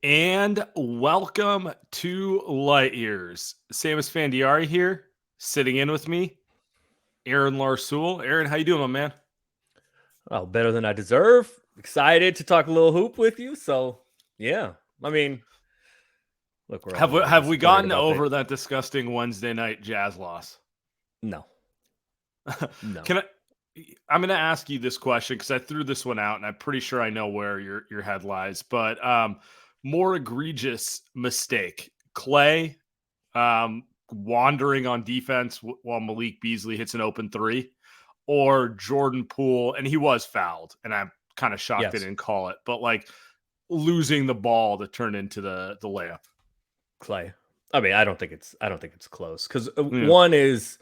And welcome to Light Years. Samus Fandiari here, sitting in with me, Aaron Larsoul. Aaron, how you doing, my man? Well, better than I deserve. Excited to talk a little hoop with you. So, yeah. I mean, look, we're all Have a we, little have we disappointed gotten about that. over that disgusting Wednesday night Jazz loss? No, no. Can I? I'm going to ask you this question because I threw this one out, and I'm pretty sure I know where your head lies. But more egregious mistake: Clay wandering on defense while Malik Beasley hits an open three, or Jordan Poole, and he was fouled, and I'm kind of shocked they Yes, didn't call it, but like losing the ball to turn into the layup. Clay. I mean, I don't think it's close because Yeah. one is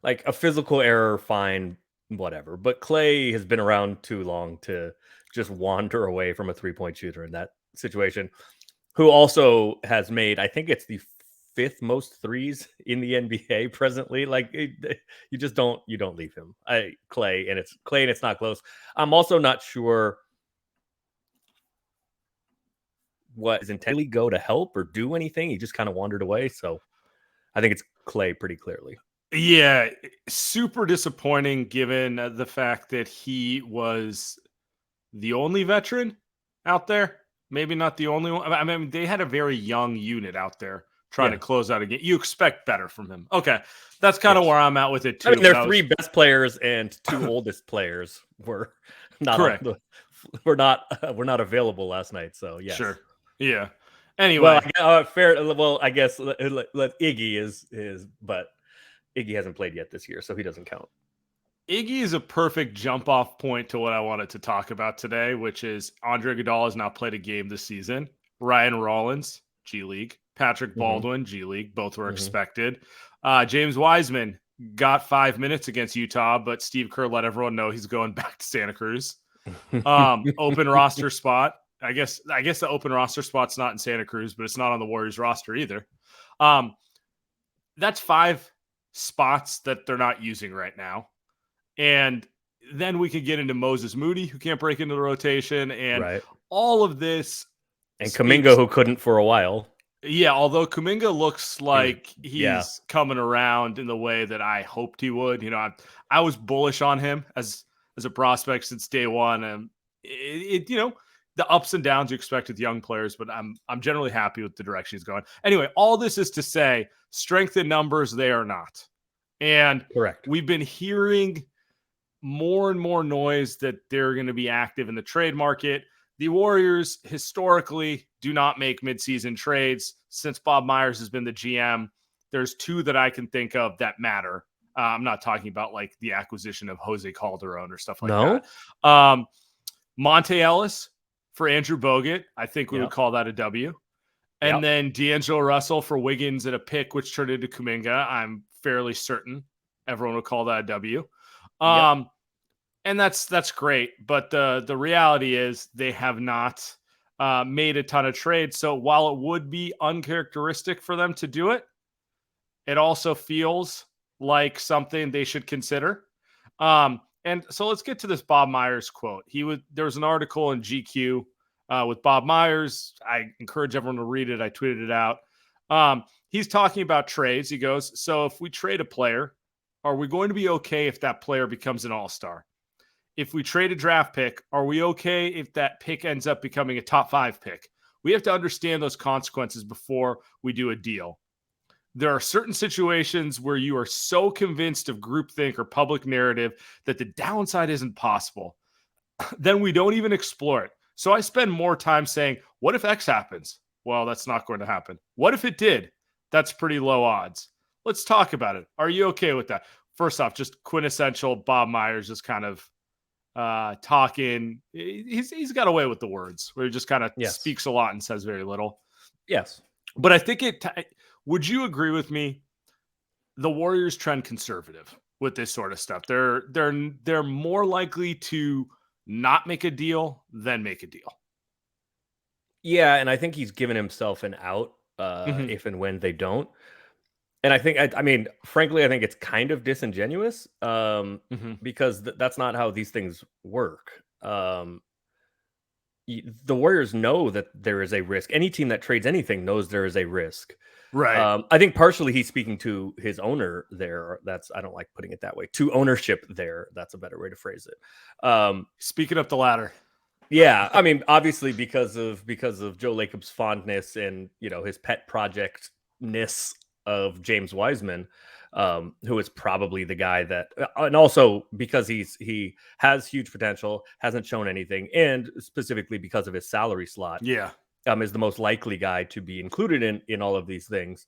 like a physical error, fine, whatever. But Clay has been around too long to just wander away from a 3-point shooter in that situation. Who also has made, I think it's the fifth most threes in the NBA presently. You don't leave him. Clay, and it's not close. I'm also not sure what his intended go to help or do anything. He just kind of wandered away. So I think it's Clay pretty clearly. Yeah, super disappointing given the fact that he was the only veteran out there. Maybe not the only one. I mean, they had a very young unit out there trying to Yeah. close out a game. You expect better from him. Okay. That's kind of Yes. where I'm at with it I too. mean, But their I three was best players and two oldest players were not on correct. the we're not available last night. So yes. Sure. Yeah. Well, Anyway, fair. Well, I guess let Iggy is, but Iggy hasn't played yet this year, so he doesn't count. Iggy is a perfect jump off point to what I wanted to talk about today, which is Andre Iguodala has not played a game this season. Ryan Rollins, G League. Patrick Hmm. Baldwin, G League. Both were Hmm. expected. James Wiseman got 5 minutes against Utah, but Steve Kerr let everyone know he's going back to Santa Cruz. Open roster spot. I guess the open roster spot's not in Santa Cruz, but it's not on the Warriors roster either. Um, that's five spots that they're not using right now. And then we could get into Moses Moody, who can't break into the rotation. And Right. all of this And Kaminga, speaks. who couldn't for a while. Yeah, although Kuminga looks He was, like yeah, he's coming around in the way that I hoped he would. I was bullish on him as a prospect since day one. And the ups and downs you expect with young players, but I'm generally happy with the direction he's going. Anyway, all this is to say, strength in numbers, they are not. And correct. we've been hearing more and more noise that they're going to be active in the trade market. The Warriors historically do not make midseason trades. Since Bob Myers has been the GM, there's two that I can think of that matter. I'm not talking about like the acquisition of Jose Calderon or stuff like that. No. Monte Ellis for Andrew Bogut. I think we would Yep. call that a W. And Yep. then D'Angelo Russell for Wiggins at a pick, which turned into Kuminga. I'm fairly certain everyone would call that a W. Yep. Um, and that's great, but the reality is they have not made a ton of trades. So while it would be uncharacteristic for them to do it, it also feels like something they should consider. And so let's get to this Bob Myers quote. There was an article in GQ with Bob Myers. I encourage everyone to read it. I tweeted it out. He's talking about trades. He goes, "So if we trade a player, are we going to be okay if that player becomes an all-star? If we trade a draft pick, are we okay if that pick ends up becoming a top 5 pick? We have to understand those consequences before we do a deal. There are certain situations where you are so convinced of groupthink or public narrative that the downside isn't possible. Then we don't even explore it. So I spend more time saying, what if X happens? Well, that's not going to happen. What if it did? That's pretty low odds. Let's talk about it. Are you okay with that?" First off, just quintessential Bob Myers, just kind of talking. He's got away with the words where he just kind of Yes. speaks a lot and says very little. Yes. But I think would you agree with me? The Warriors trend conservative with this sort of stuff. They're more likely to not make a deal than make a deal. Yeah, and I think he's given himself an out Mm-hmm. if and when they don't. And I mean, frankly, I think it's kind of disingenuous Mm-hmm. because that's not how these things work. the Warriors know that there is a risk. Any team that trades anything knows there is a risk. Right. I think partially he's speaking to his owner there. I don't like putting it that way. To ownership there. That's a better way to phrase it. Speaking up the ladder. Yeah, I mean, obviously because of Joe Lacob's fondness and his pet project-ness of James Wiseman, who is probably the guy that, and also because he has huge potential, hasn't shown anything, and specifically because of his salary slot, Yeah. is the most likely guy to be included in all of these things.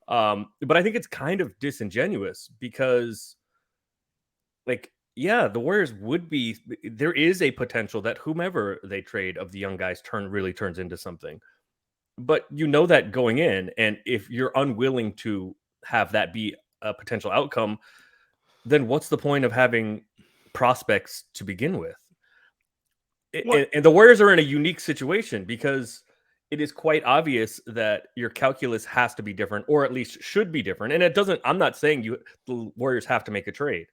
But I think it's kind of disingenuous because, like, yeah, the Warriors there is a potential that whomever they trade of the young guys really turns into something. But that going in, and if you're unwilling to have that be a potential outcome, then what's the point of having prospects to begin with? And the Warriors are in a unique situation because it is quite obvious that your calculus has to be different, or at least should be different. And I'm not saying the Warriors have to make a trade.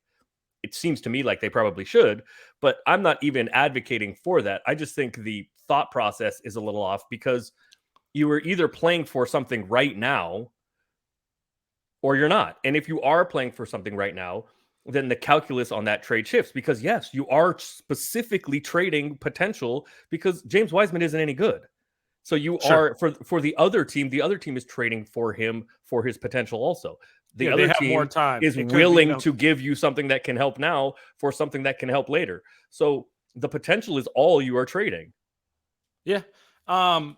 It seems to me like they probably should, but I'm not even advocating for that. I just think the thought process is a little off because you are either playing for something right now or you're not. And if you are playing for something right now, then the calculus on that trade shifts because, yes, you are specifically trading potential because James Wiseman isn't any good. So you are for the other team is trading for him for his potential also. The other team more time. Is willing to give you something that can help now for something that can help later. So the potential is all you are trading. Yeah. The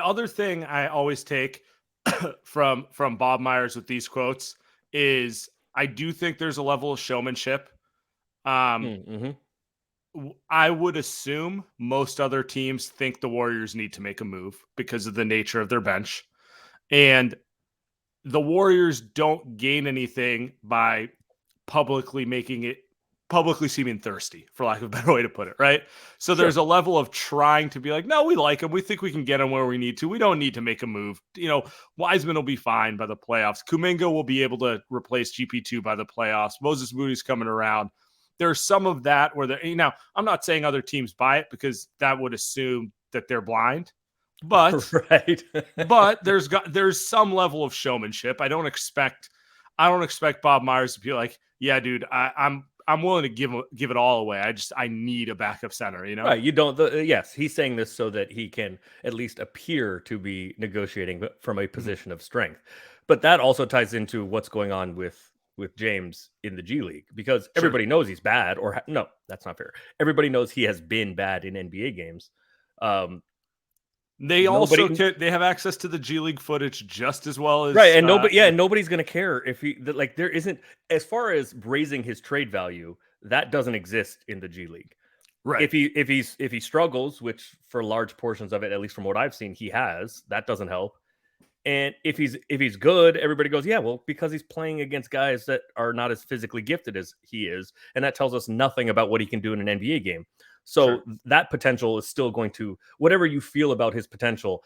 other thing I always take from Bob Myers with these quotes is I do think there's a level of showmanship. I would assume most other teams think the Warriors need to make a move because of the nature of their bench. And the Warriors don't gain anything by publicly seeming thirsty, for lack of a better way to put it, right? So there's a level of trying to be like, no, we like him. We think we can get him where we need to. We don't need to make a move. Wiseman will be fine by the playoffs. Kuminga will be able to replace GP2 by the playoffs. Moses Moody's coming around. There's some of that where now I'm not saying other teams buy it because that would assume that they're blind. But right. but there's some level of showmanship. I don't expect Bob Myers to be like, yeah, dude, I'm willing to give it all away. I need a backup center, Right. You don't. Yes, he's saying this so that he can at least appear to be negotiating from a position of strength. But that also ties into what's going on with James in the G League because everybody knows he's bad. Or no, that's not fair. Everybody knows he has been bad in NBA games. They have access to the G League footage just as well as right, and nobody's going to care if there isn't, as far as raising his trade value, that doesn't exist in the G League. Right. If he struggles, which for large portions of it, at least from what I've seen, he has, that doesn't help. And if he's good, everybody goes, yeah, well, because he's playing against guys that are not as physically gifted as he is, and that tells us nothing about what he can do in an NBA game. So that potential is still going to, whatever you feel about his potential,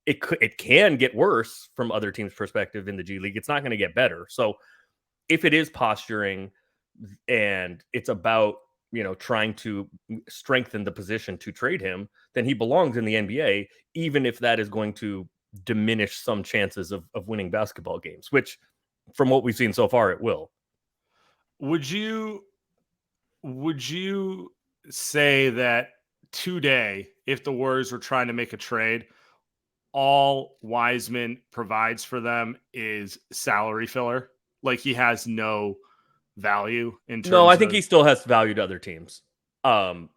it can get worse from other teams' perspective in the G League. It's not going to get better. So if it is posturing and it's about, trying to strengthen the position to trade him, then he belongs in the NBA, even if that is going to diminish some chances of winning basketball games, which from what we've seen so far, it will. Would you say that today, if the Warriors were trying to make a trade, all Wiseman provides for them is salary filler? Like he has no value in terms. No, I think he still has value to other teams.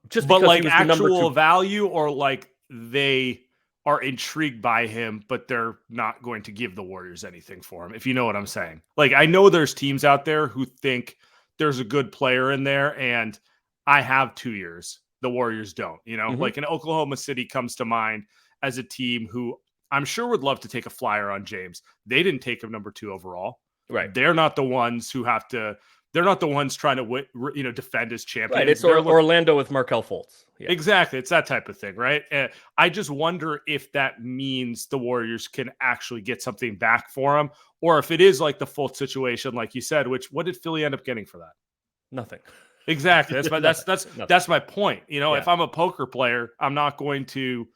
Just but like actual value, or like they are intrigued by him, but they're not going to give the Warriors anything for him. If you know what I'm saying. Like I know there's teams out there who think there's a good player in there, and I have 2 years. The Warriors don't, like in Oklahoma City comes to mind as a team who I'm sure would love to take a flyer on James. They didn't take him number 2 overall. Right. They're not the ones who have to, they're not the ones trying to defend his champion. Right. It's Orlando with Markelle Fultz. Yeah. Exactly. It's that type of thing. Right. And I just wonder if that means the Warriors can actually get something back for him, or if it is like the Fultz situation, like you said, what did Philly end up getting for that? Nothing. Exactly. That's my point. You know, Yeah. if I'm a poker player, I'm not going to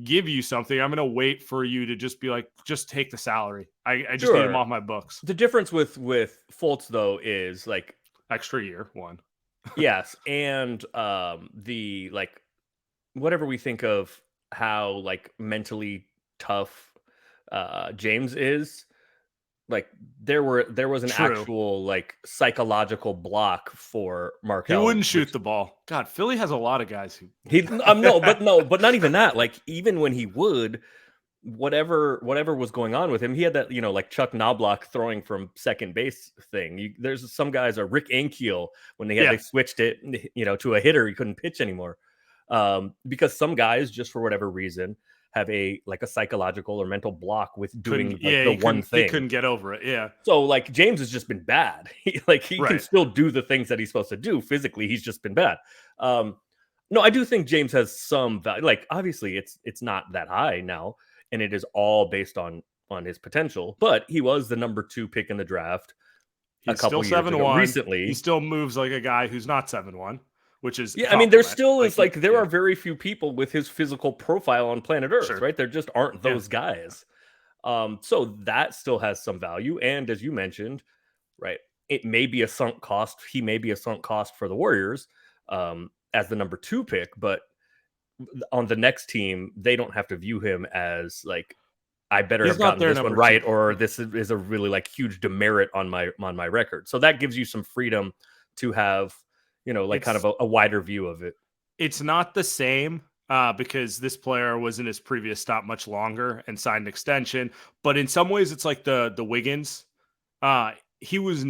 give you something. I'm going to wait for you to just be like, just take the salary. I just need him Sure. off my books. The difference with Fultz though is like Extra year one. yes, and the like whatever we think of how like mentally tough James is, like there was an True. actual like psychological block for He Markel, wouldn't shoot which the ball. God, Philly has a lot of guys who he no, but not even that. Like even when he would, whatever was going on with him, he had that like Chuck Knobloch throwing from second base thing. There's some guys, or Rick Ankiel, when they switched it to a hitter, he couldn't pitch anymore, because some guys just for whatever reason have a psychological or mental block with doing the one he thing. couldn't get over it. Yeah. So like James has just been bad. He can Right. still do the things that he's supposed to do physically. He's just been bad. No, I do think James has some value. Like obviously it's not that high now, and it is all based on his potential. But he was the number 2 pick in the draft a He's couple still years ago. 7'1". Recently, He still moves like a guy who's not 7'1", which is yeah. I mean, there compliment. still is there yeah. are very few people with his physical profile on planet Earth, Sure. right? There just aren't those guys. So that still has some value. And as you mentioned, right, it may be a sunk cost. He may be a sunk cost for the Warriors as the number 2 pick, but on the next team, they don't have to view him as like, I better He's have not gotten their this one number right, 2. or this is a really like huge demerit on my record. So that gives you some freedom to have, kind of a wider view of it. It's not the same because this player was in his previous stop much longer and signed an extension. But in some ways, it's like the Wiggins. He was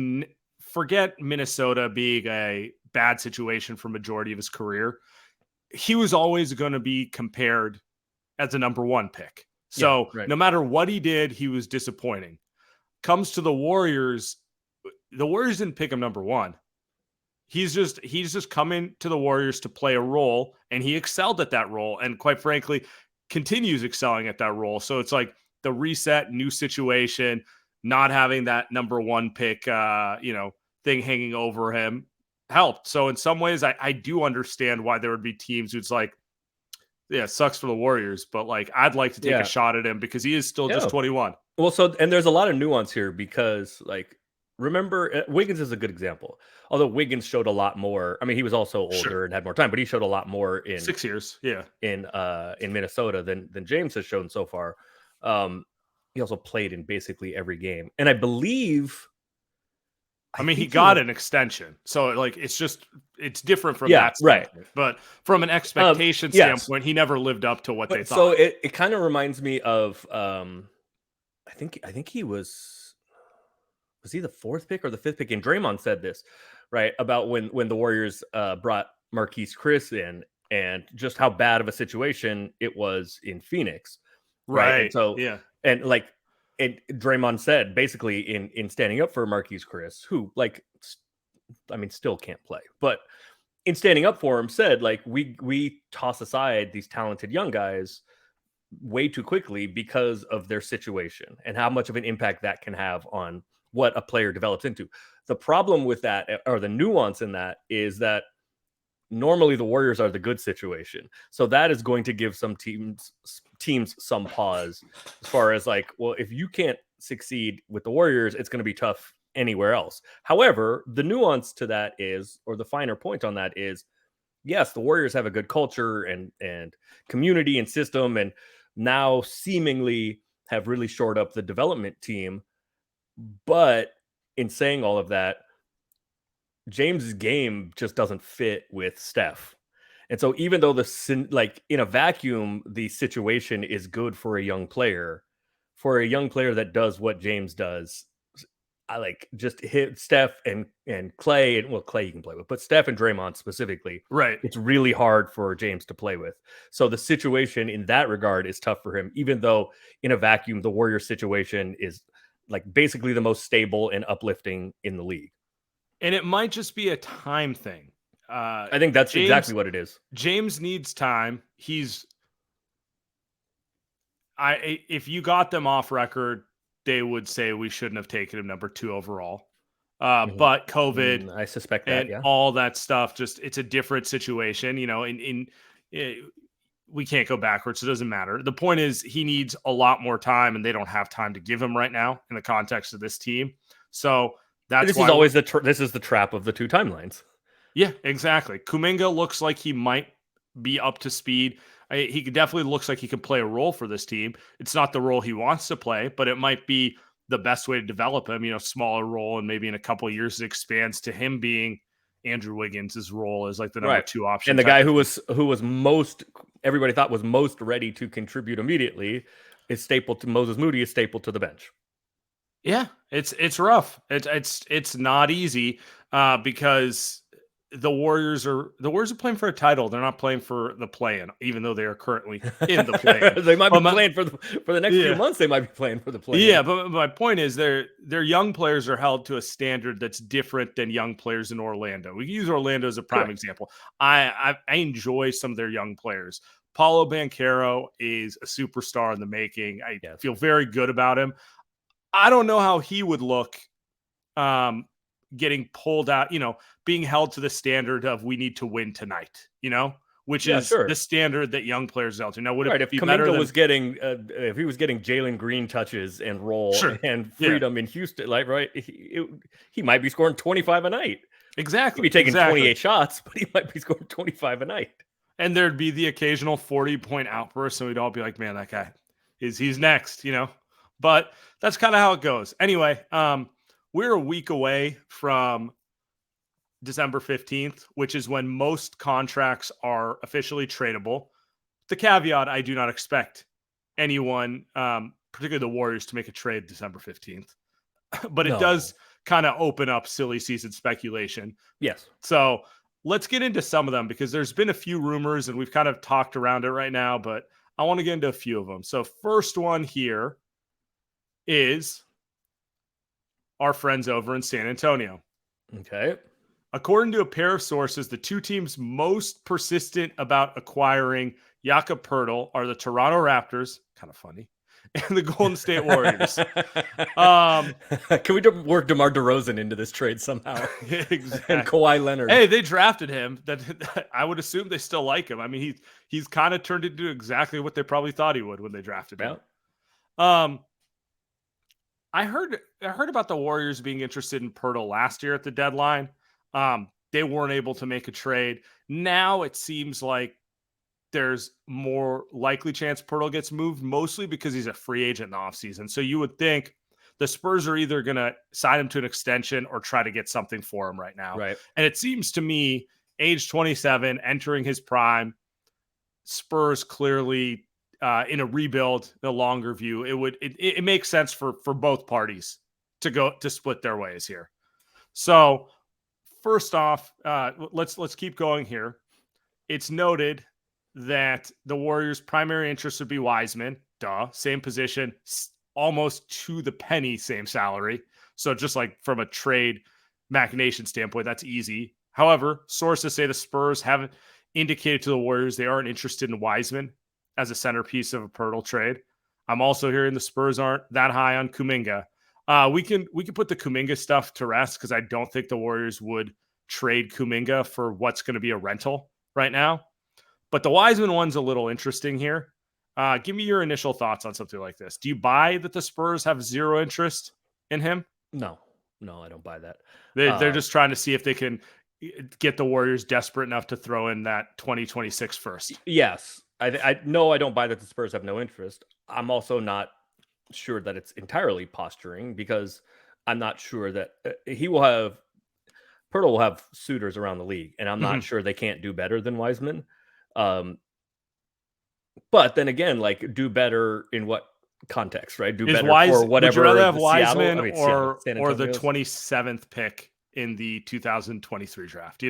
forget Minnesota being a bad situation for majority of his career. He was always going to be compared as a number 1 pick. So right. No matter what he did, he was disappointing. Comes to the Warriors didn't pick him number 1. He's just coming to the Warriors to play a role, and he excelled at that role, and quite frankly, continues excelling at that role. So it's like the reset, new situation, not having that number 1 pick, thing hanging over him helped. So in some ways, I do understand why there would be teams who's like, yeah, it sucks for the Warriors, but like I'd like to take a shot at him because he is still just 21. Well, and there's a lot of nuance here because like remember Wiggins is a good example. Although Wiggins showed a lot more. I mean, he was also older and had more time, but he showed a lot more in 6 years. Yeah. In Minnesota than James has shown so far. He also played in basically every game. And I believe I mean, he got an extension, so like it's different from that standpoint. Right. But from an expectation standpoint, he never lived up to what they thought. So it kind of reminds me of I think he was he the 4th pick or the 5th pick? And Draymond said this, right, about when the Warriors brought Marquise Chris in and just how bad of a situation it was in Phoenix, right? And so and like. And Draymond said basically in standing up for Marquise Chris, who still can't play, but in standing up for him said like we toss aside these talented young guys way too quickly because of their situation and how much of an impact that can have on what a player develops into. The problem with that, or the nuance in that, is that normally the Warriors are the good situation. So that is going to give some teams some pause as far as like, well, if you can't succeed with the Warriors, it's going to be tough anywhere else. However, the nuance to that is, or the finer point on that is, yes, the Warriors have a good culture and community and system, and now seemingly have really shored up the development team. But in saying all of that, James's game just doesn't fit with Steph. And so even though in a vacuum, the situation is good for a young player that does what James does, I like just hit Steph and Clay, and well, Clay you can play with, but Steph and Draymond specifically, right? It's really hard for James to play with. So the situation in that regard is tough for him, even though in a vacuum, the Warriors situation is like basically the most stable and uplifting in the league. And it might just be a time thing. I think that's exactly what it is. James needs time. If you got them off record, they would say we shouldn't have taken him number 2 overall. But COVID I suspect that, and yeah. all that stuff, just it's a different situation. We can't go backwards. So it doesn't matter. The point is he needs a lot more time, and they don't have time to give him right now in the context of this team. So that's This is why always this is the trap of the two timelines. yeah, exactly. Kuminga looks like he might be up to speed. He definitely looks like he can play a role for this team. It's not the role he wants to play, but it might be the best way to develop him. Smaller role, and maybe in a couple of years it expands to him being Andrew Wiggins' role as like the number Right. 2 option. And the guy who was most everybody thought was most ready to contribute immediately is stapled to Moses Moody is stapled to the bench. Yeah, it's rough. It's not easy because the Warriors are playing for a title. They're not playing for the play-in, even though they are currently in the play-in. They might be playing for the next few months. They might be playing for the play-in. Yeah, but my point is, their young players are held to a standard that's different than young players in Orlando. We can use Orlando as a prime example. I enjoy some of their young players. Paulo Banchero is a superstar in the making. I feel very good about him. I don't know how he would look getting pulled out, being held to the standard of we need to win tonight, which is the standard that young players held to. Now, would it be better if he was getting Jalen Green touches and role and freedom in Houston, he might be scoring 25 a night. Exactly. He'd be taking 28 shots, but he might be scoring 25 a night. And there'd be the occasional 40-point outburst, and we'd all be like, man, that guy he's next, But that's kind of how it goes. Anyway, we're a week away from December 15th, which is when most contracts are officially tradable. The caveat, I do not expect anyone, particularly the Warriors, to make a trade December 15th. But it does kind of open up silly season speculation. Yes. So let's get into some of them because there's been a few rumors and we've kind of talked around it right now, but I want to get into a few of them. So first one here is our friends over in San Antonio. Okay. According to a pair of sources, the two teams most persistent about acquiring Jakob Poeltl are the Toronto Raptors, kind of funny, and the Golden State Warriors. Can we work DeMar DeRozan into this trade somehow? Exactly. And Kawhi Leonard. Hey, they drafted him. That I would assume they still like him. I mean, he's kind of turned into exactly what they probably thought he would when they drafted him. I heard about the Warriors being interested in Poeltl last year at the deadline. They weren't able to make a trade. Now it seems like there's more likely chance Poeltl gets moved, mostly because he's a free agent in the offseason. So you would think the Spurs are either going to sign him to an extension or try to get something for him right now. Right. And it seems to me, age 27, entering his prime, Spurs clearly in a rebuild, the longer view, it makes sense for both parties to split their ways here. So first off, let's keep going here. It's noted that the Warriors' primary interest would be Wiseman. Same position, almost to the penny, same salary. So just like from a trade machination standpoint, that's easy. However, sources say the Spurs haven't indicated to the Warriors they aren't interested in Wiseman as a centerpiece of a Poeltl trade. I'm also hearing the Spurs aren't that high on Kuminga. We can put the Kuminga stuff to rest because I don't think the Warriors would trade Kuminga for what's going to be a rental right now. But the Wiseman one's a little interesting here. Give me your initial thoughts on something like this. Do you buy that the Spurs have zero interest in him? No, I don't buy that. They're just trying to see if they can get the Warriors desperate enough to throw in that 2026 first. Yes. I don't buy that the Spurs have no interest. I'm also not sure that it's entirely posturing because I'm not sure that Poeltl will have suitors around the league, and I'm not sure they can't do better than Wiseman. But then again, like do better in what context, right? Do better for whatever. Would you rather have Wiseman or the 27th pick in the 2023 draft?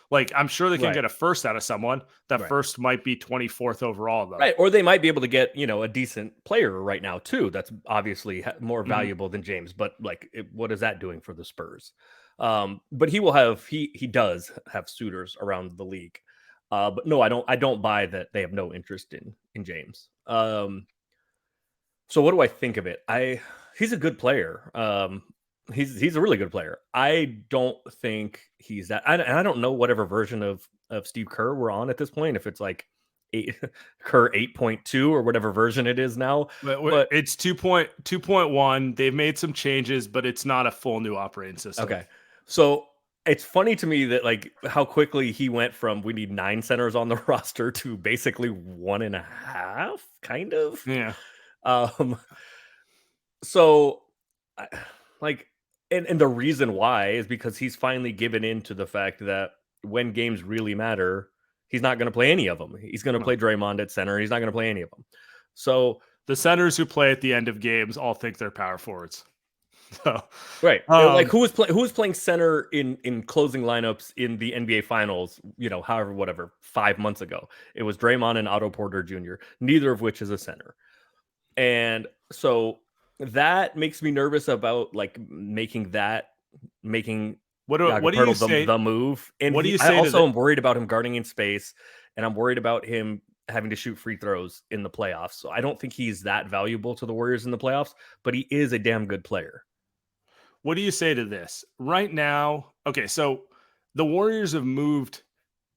Like I'm sure they can get a first out of someone. That first might be 24th overall, though. Right, or they might be able to get a decent player right now too. That's obviously more valuable than James. But what is that doing for the Spurs? But he does have suitors around the league. But no, I don't buy that they have no interest in James. So what do I think of it? He's a good player. He's a really good player. I don't think he's that. I don't know whatever version of Steve Kerr we're on at this point. If it's like Kerr 8.2 or whatever version it is now, but it's 2.1. They've made some changes, but it's not a full new operating system. okay. So it's funny to me that like how quickly he went from we need 9 centers on the roster to basically 1.5, kind of. Yeah. So like and the reason why is because he's finally given in to the fact that when games really matter, he's not going to play any of them. He's going to play Draymond at center. He's not going to play any of them. So the centers who play at the end of games all think they're power forwards. So, right, like who was playing center in closing lineups in the NBA Finals? Whatever 5 months ago, it was Draymond and Otto Porter Jr., neither of which is a center, and so that makes me nervous about like making what do you say the move. And what do you say? I also am worried about him guarding in space, and I'm worried about him having to shoot free throws in the playoffs. So I don't think he's that valuable to the Warriors in the playoffs, but he is a damn good player. What do you say to this right now? Okay, so the Warriors have moved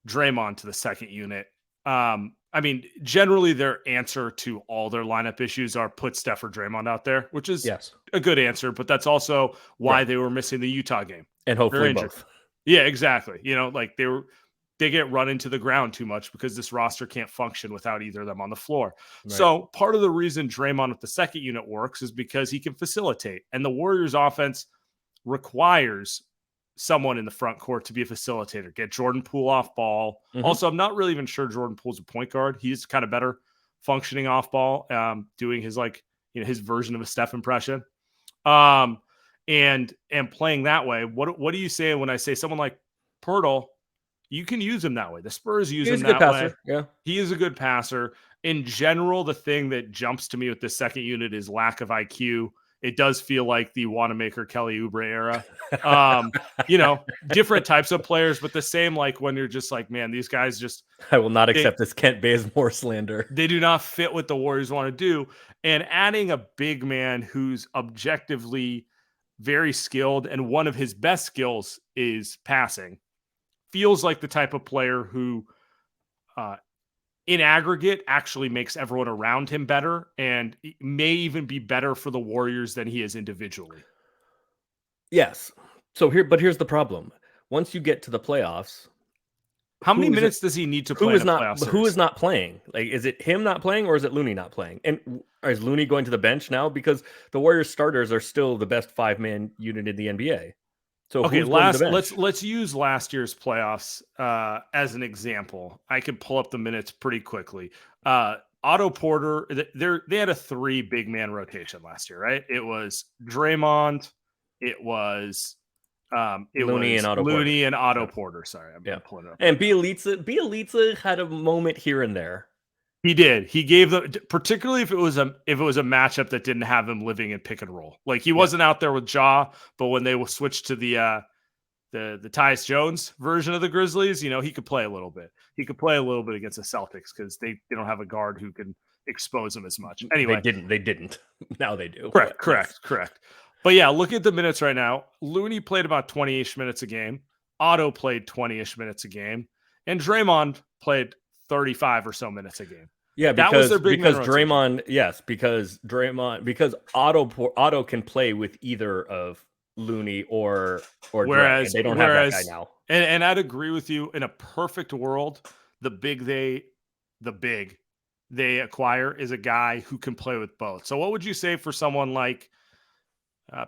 Draymond to the second unit. I mean, generally their answer to all their lineup issues are put Steph or Draymond out there, which is a good answer, but that's also why they were missing the Utah game. And hopefully both. Yeah, exactly. Like they get run into the ground too much because this roster can't function without either of them on the floor. Right. So part of the reason Draymond with the second unit works is because he can facilitate. And the Warriors offense requires someone in the front court to be a facilitator, get Jordan Poole off ball. Mm-hmm. Also, I'm not really even sure Jordan Poole's a point guard. He's kind of better functioning off ball, doing his his version of a Steph impression. And playing that way. What do you say when I say someone like Poeltl? You can use him that way. The Spurs use him that way. Yeah, he is a good passer. In general, the thing that jumps to me with the second unit is lack of IQ. It does feel like the Wanamaker Kelly Oubre era. Different types of players, but the same, like when you're just like, man, these guys just... I will not accept this Kent Bazemore slander. They do not fit what the Warriors want to do. And adding a big man who's objectively very skilled, and one of his best skills is passing, feels like the type of player who, in aggregate, actually makes everyone around him better and may even be better for the Warriors than he is individually. Yes. So here's the problem. Once you get to the playoffs, how many minutes does he need to play? Who is not playing? Like, is it him not playing, or is it Looney not playing? And is Looney going to the bench now? Because the Warriors starters are still the best 5-man unit in the NBA. So okay, let's use last year's playoffs as an example. I can pull up the minutes pretty quickly. Otto Porter, they had a 3 big man rotation last year, right? It was Draymond, it was Looney and Otto Porter. Sorry, I'm pulling it up. And Bielitsa had a moment here and there. He did. He gave them, particularly if it was a matchup that didn't have him living in pick and roll. Like he wasn't out there with Ja, but when they will switch to the Tyus Jones version of the Grizzlies, he could play a little bit. He could play a little bit against the Celtics because they don't have a guard who can expose him as much. Anyway, they didn't. Now they do. Correct. But yeah, look at the minutes right now. Looney played about 20-ish minutes a game. Otto played 20-ish minutes a game, and Draymond played 35 or so minutes a game. Yeah, because Draymond, because Otto can play with either of Looney or whereas Dre, and they don't have that guy now. And I'd agree with you. In a perfect world, the big they acquire is a guy who can play with both. So what would you say for someone like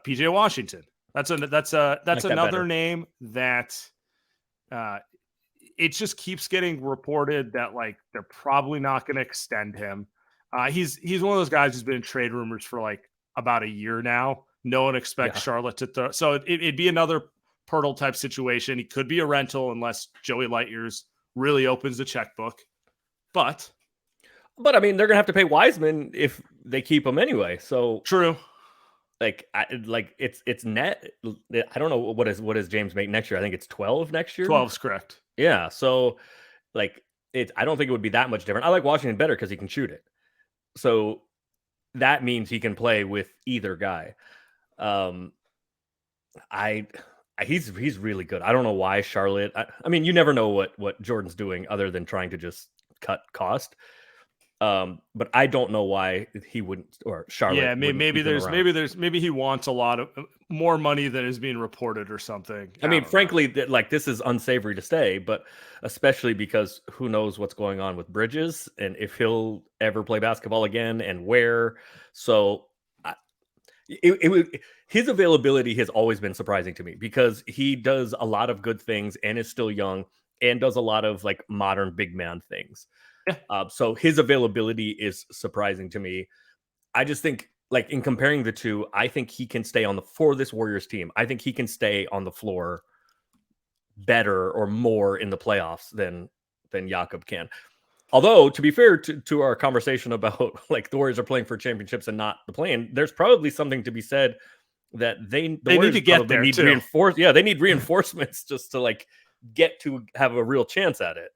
PJ Washington? That's another name that it just keeps getting reported that like they're probably not going to extend him. He's one of those guys who's been in trade rumors for like about a year now. No one expects Charlotte to throw. So it'd be another Poeltl type situation. He could be a rental unless Joey Lightyears really opens the checkbook. But I mean, they're gonna have to pay Wiseman if they keep him anyway. So true. It's net. I don't know what does James make next year. I think it's 12 next year. 12's correct. Yeah. So I don't think it would be that much different. I like Washington better because he can shoot it. So that means he can play with either guy. I he's really good. I don't know why Charlotte. I mean, you never know what Jordan's doing other than trying to just cut cost. But I don't know why he wouldn't, or Charlotte Yeah, wouldn't keep him around. maybe he wants a lot of more money than is being reported or something. I I mean, don't know. frankly, like this is unsavory to say, but especially because who knows what's going on with Bridges and if he'll ever play basketball again and where. So I, his availability has always been surprising to me because he does a lot of good things and is still young and does a lot of like modern big man things. Yeah. So his availability is surprising to me. I just think, like, in comparing the two, I think he can stay for this Warriors team. I think he can stay on the floor better or more in the playoffs than Jakob can. Although, to be fair to our conversation about like the Warriors are playing for championships and not the play-in, there's probably something to be said that the They need Warriors to get probably there need too. Yeah, they need reinforcements just to like get to have a real chance at it.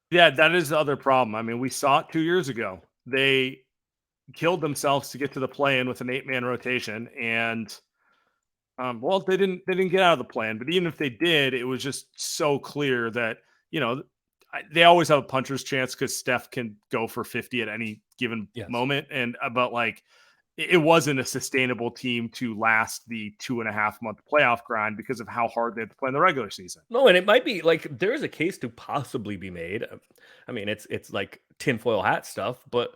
Yeah, that is the other problem. I mean, we saw it 2 years ago. They killed themselves to get to the play-in with an 8-man rotation, and well, they didn't get out of the plan. But even if they did, it was just so clear that they always have a puncher's chance because Steph can go for 50 at any given Yes. moment, and but like it wasn't a sustainable team to last the 2.5-month playoff grind because of how hard they had to play in the regular season. No, and it might be like there's a case to possibly be made. I mean, it's like tinfoil hat stuff, but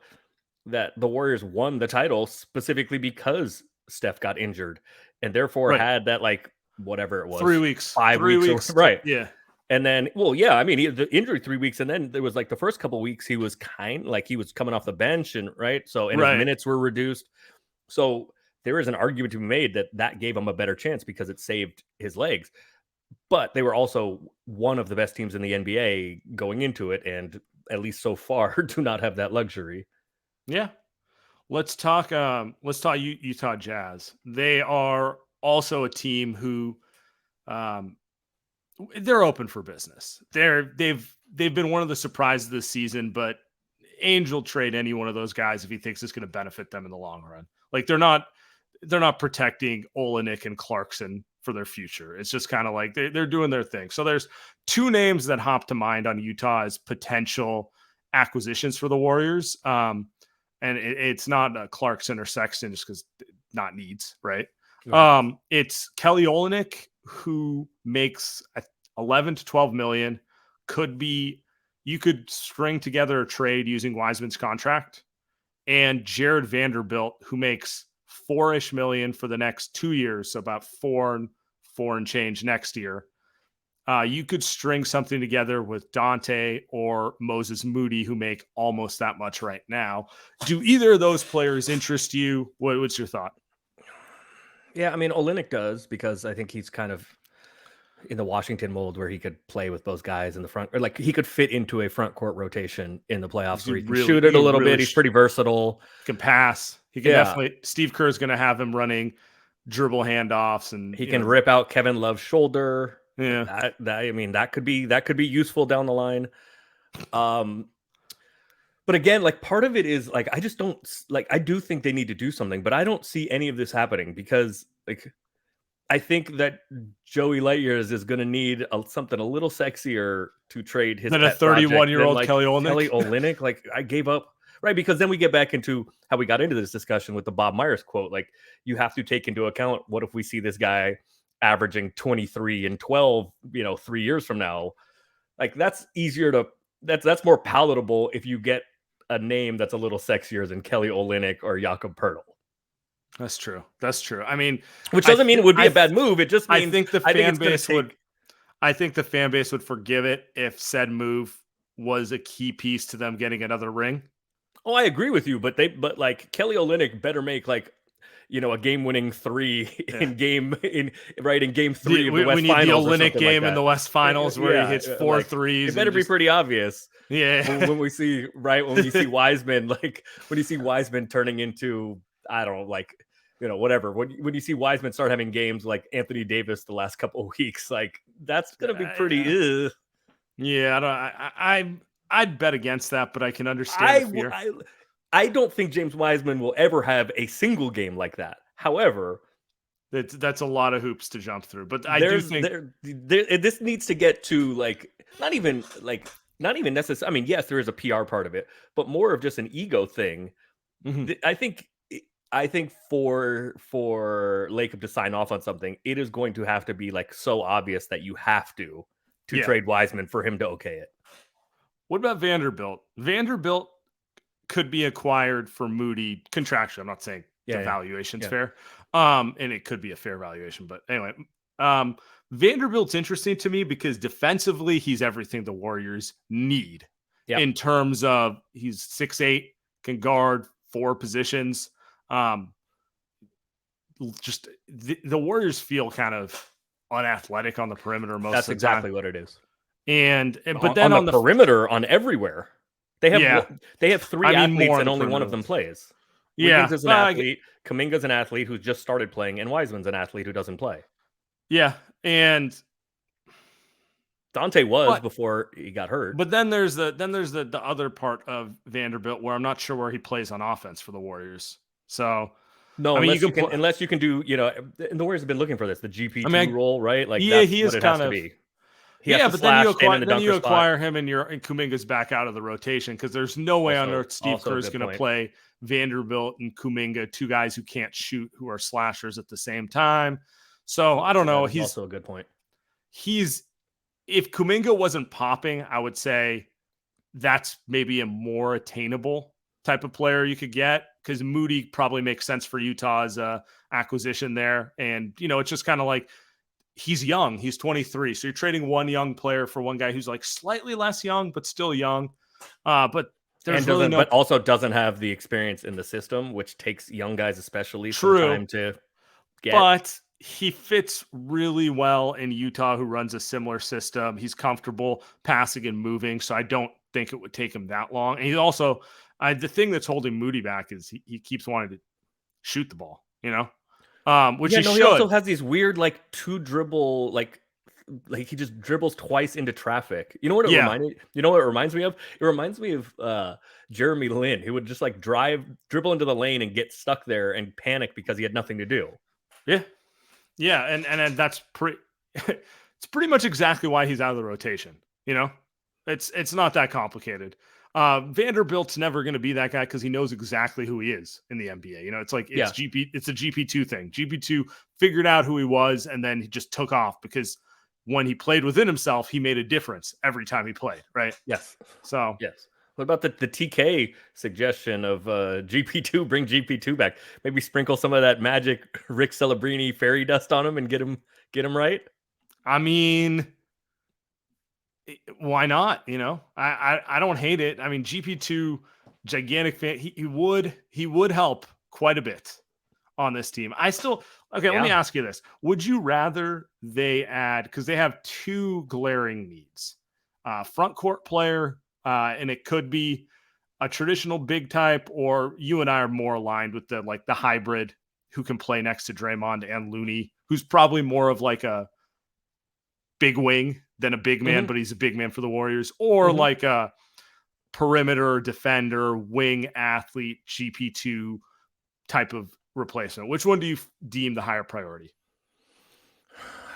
that the Warriors won the title specifically because Steph got injured and therefore Right. had that like whatever it was 3 weeks. 5 3 weeks weeks. right. Yeah. And then well yeah, I mean the injury 3 weeks and then there was like the first couple weeks he was he was coming off the bench and right so and his Right. minutes were reduced. So there is an argument to be made that gave him a better chance because it saved his legs. But they were also one of the best teams in the NBA going into it, and at least so far, do not have that luxury. Yeah. Let's talk Utah Jazz. They are also a team who um they're open for business. They've been one of the surprises this season, but Angel trade any one of those guys if he thinks it's going to benefit them in the long run. Like they're not protecting Olenek and Clarkson for their future. It's just kind of like they're doing their thing. So there's two names that hop to mind on Utah as potential acquisitions for the Warriors. And it's not Clarkson or Sexton just because not needs, right? Right. It's Kelly Olynyk who makes 11 to 12 million. You could string together a trade using Wiseman's contract, and Jared Vanderbilt who makes 4-ish million for the next 2 years, so about four and change next year. You could string something together with Dante or Moses Moody, who make almost that much right now. Do either of those players interest you? What's your thought? Yeah, I mean, Olenek does because I think he's kind of in the Washington mold where he could play with those guys in the front, or like he could fit into a front court rotation in the playoffs where he can shoot it a little bit. He's pretty versatile. Can pass. He can definitely. Steve Kerr's going to have him running dribble handoffs, and he can rip out Kevin Love's shoulder. Yeah, I mean that could be useful down the line. But again, like part of it is like I just don't like I do think they need to do something, but I don't see any of this happening because like I think that Joey Lightyears is going to need something a little sexier to trade his than a pet project 31-year-old like Kelly Olynyk. Kelly Olynyk, like I gave up, right? Because then we get back into how we got into this discussion with the Bob Myers quote. Like you have to take into account what if we see this guy averaging 23 and 12, 3 years from now. Like that's easier to that's more palatable if you get a name that's a little sexier than Kelly Olynyk or Jakob Poeltl. That's true. I mean, which doesn't mean it would be a bad move. It just means I think the fan base would. I think the fan base would forgive it if said move was a key piece to them getting another ring. Oh, I agree with you, but like Kelly Olynyk better make like a game-winning three in game 3 of the West we need Finals. The Olynyk game in the West Finals where he hits 4 threes. It better be pretty obvious. Yeah, when we see when you see Wiseman, like when you see Wiseman turning into I don't know, like whatever. When you see Wiseman start having games like Anthony Davis the last couple of weeks, like that's gonna be pretty. Yeah, I'd bet against that, but I can understand the fear. I don't think James Wiseman will ever have a single game like that. However, That's a lot of hoops to jump through. But I do There's think this needs to get to not even necessarily. I mean, yes, there is a PR part of it, but more of just an ego thing. Mhm. I think for Lacob to sign off on something, it is going to have to be like so obvious that you have to Yeah. trade Wiseman for him to okay it. What about Vanderbilt? Vanderbilt could be acquired for Moody contractually. I'm not saying the valuation's fair. And it could be a fair valuation, but anyway, Vanderbilt's interesting to me because defensively, he's everything the Warriors need in terms of he's 6'8", can guard 4 positions. Just the Warriors feel kind of unathletic on the perimeter most That's of the time. exactly what it is. And but then on the perimeter, on everywhere, they have 3 athletes and only one of them plays. Wiggins is an athlete. Kuminga's an athlete who just started playing, and Wiseman's an athlete who doesn't play. Yeah, and Dante was before he got hurt. But then there's the other part of Vanderbilt where I'm not sure where he plays on offense for the Warriors. So no, I mean, unless you can do, and the Warriors have been looking for this, the GP2 role, right? Like that's he is what it kind has of to be. But then you acquire him and Kuminga's back out of the rotation because there's no way on earth Steve Kerr's going to play Vanderbilt and Kuminga, 2 guys who can't shoot, who are slashers at the same time. So I don't know. He's also a good point. If Kuminga wasn't popping, I would say that's maybe a more attainable type of player you could get because Moody probably makes sense for Utah as a acquisition there. And, it's just kind of like he's young. He's 23. So you're trading one young player for one guy who's like slightly less young, but still young. But but also doesn't have the experience in the system, which takes young guys especially some time to get. But he fits really well in Utah, who runs a similar system. He's comfortable passing and moving, so I don't think it would take him that long. And he's also the thing that's holding Moody back is he keeps wanting to shoot the ball, which he should. He also has these weird 2 dribble he just dribbles twice into traffic. You know what it reminds me? You know what it reminds me of? It reminds me of Jeremy Lin, who would just dribble into the lane and get stuck there and panic because he had nothing to do. Yeah, and that's it's pretty much exactly why he's out of the rotation. It's not that complicated. Vanderbilt's never going to be that guy because he knows exactly who he is in the NBA. It's like it's a GP2 thing. GP2 figured out who he was, and then he just took off because when he played within himself, he made a difference every time he played. Right? Yes. So yes. What about the TK suggestion of GP2? Bring GP2 back. Maybe sprinkle some of that magic Rick Celebrini fairy dust on him and get him right. I mean, why not? I don't hate it. I mean, GP2, gigantic fan. He would help quite a bit on this team. Let me ask you this: would you rather they add, because they have 2 glaring needs, front court player? And it could be a traditional big type, or you and I are more aligned with the hybrid who can play next to Draymond and Looney, who's probably more of like a big wing than a big man, but he's a big man for the Warriors, or like a perimeter defender, wing athlete, GP2 type of replacement. Which one do you deem the higher priority?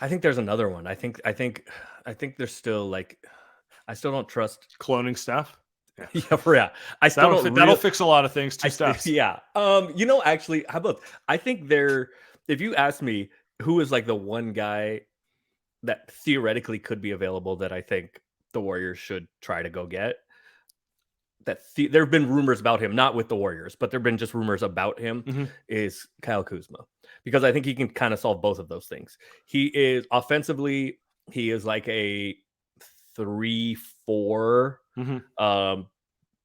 I think there's another one. I think there's still I still don't trust cloning stuff. Yeah. I still that'll fix a lot of things. 2 steps. Yeah. Actually, how about I think if you ask me who is the one guy that theoretically could be available that I think the Warriors should try to go get, there have been rumors about him, not with the Warriors, but there have been just rumors about him, is Kyle Kuzma, because I think he can kind of solve both of those things. He is offensively, he is like a 3-4,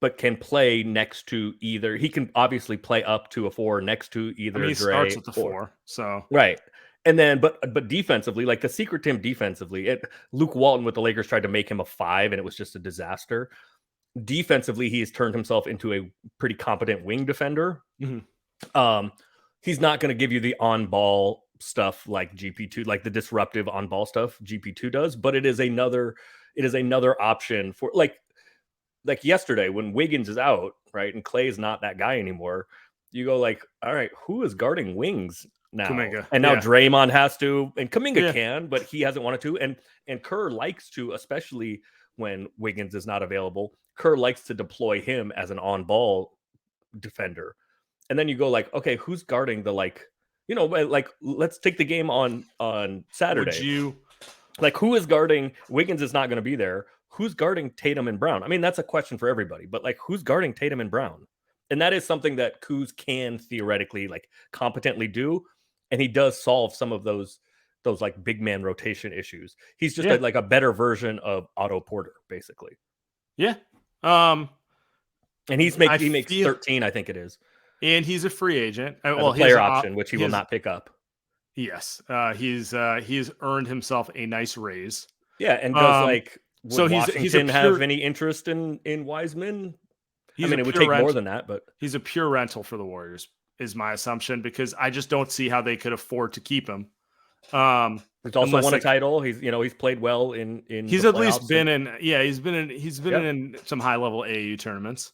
but can play next to either. He can obviously play up to a 4 next to either. He starts with the 4, so right. And then, but defensively, the secret to him defensively, Luke Walton with the Lakers tried to make him a 5, and it was just a disaster. Defensively, he has turned himself into a pretty competent wing defender. He's not going to give you the on-ball stuff like GP2, like the disruptive on-ball stuff GP2 does, but it is another option for like yesterday when Wiggins is out, right, and Clay is not that guy anymore. You go all right, who is guarding wings now. Kuminga, And now yeah. Draymond has to, and Kuminga Yeah. can, but he hasn't wanted to. And Kerr likes to, especially when Wiggins is not available. Kerr likes to deploy him as an on-ball defender. And then you go like, okay, who's guarding the let's take the game on Saturday. Would you like who is guarding Wiggins is not going to be there. Who's guarding Tatum and Brown? I mean, that's a question for everybody, but like who's guarding Tatum and Brown? And that is something that Kuz can theoretically like competently do. And he does solve some of those like big man rotation issues. He's just like a better version of Otto Porter, basically. Yeah. And he makes 13, I think it is. And he's a free agent. Well, player option, which he will not pick up. Yes. He's earned himself a nice raise. Yeah, and does would Washington have any interest in Wiseman? I mean, it would take more than that, but he's a pure rental for the Warriors, is my assumption, because I just don't see how they could afford to keep him. He's also won a title. He's played well in he's at least been in he's been in some high level AAU tournaments.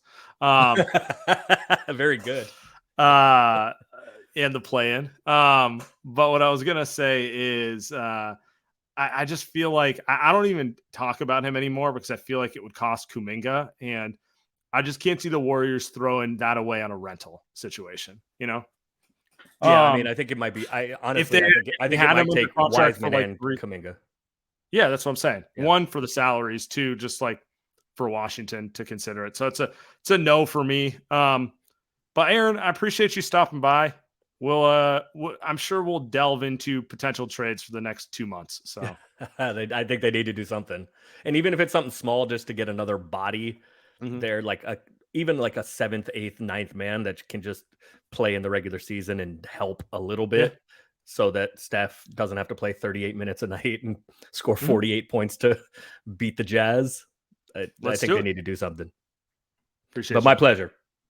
Very good. And the play-in. But what I was gonna say is I just feel like I don't even talk about him anymore because I feel like it would cost Kuminga, and I just can't see the Warriors throwing that away on a rental situation, you know? Yeah, I mean, I think it might be. I honestly, I think it might take Wiseman and Kuminga. Yeah, that's what I'm saying. Yeah. 1, for the salaries, 2, just like for Washington to consider it. So it's a no for me. But Aaron, I appreciate you stopping by. I'm sure we'll delve into potential trades for the next 2 months. So I think they need to do something, and even if it's something small, just to get another body there, like even like a 7th, 8th, 9th man that can just play in the regular season and help a little bit, so that Steph doesn't have to play 38 minutes a night and score 48 points to beat the Jazz. I think they need to do something. Appreciate but you. My pleasure.